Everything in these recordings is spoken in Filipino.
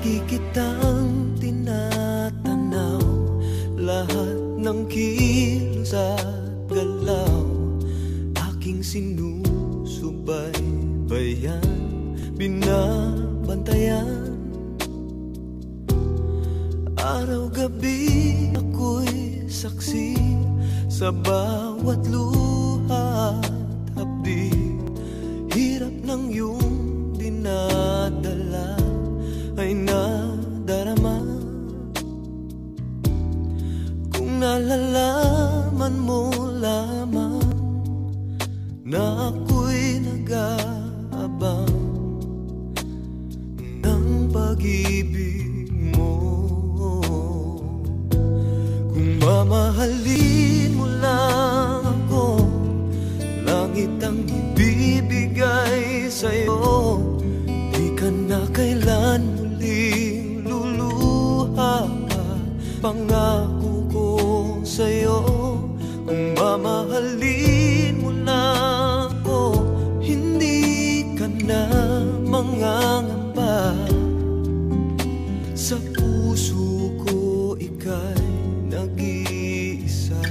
Lagi kitang tinatanaw, lahat ng kilos at galaw aking sinusubaybayan, binabantayan. Araw-gabi ako'y saksi sa bawat luha at hapdi. Hirap ng iyong dinadala ay nadarama. Kung nalalaman mo lamang na ako'y nag-aabang ng pag-ibig mo, kung mamahalin mo lang ako, langit ang ibibigay sa'yo. Di ka na kailan muling luluha, pangako ko sa'yo. Kung mamahalin mo lang ako, hindi ka na mangangamba. Sa puso ko ika'y nag-iisa.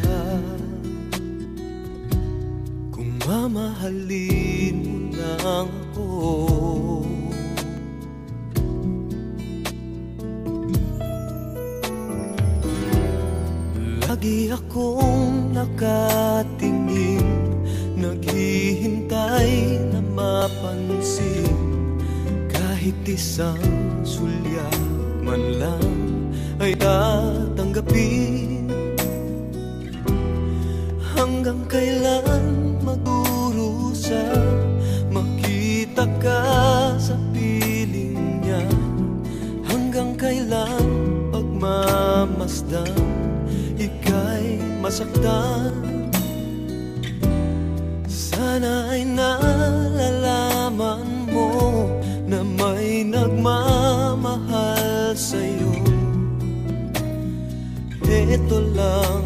Kung mamahalin mo lang ako, lagi akong nakatingin, naghihintay na mapansin. Kahit isang sulyap man lang ay tatanggapin. Hanggang kailan magdurusa, makita ka sa piling niya? Hanggang kailan pagmamasdan, ika'y masaktan? Sana ay nalalaman mo na may nagmamahal sa'yo. Ito lang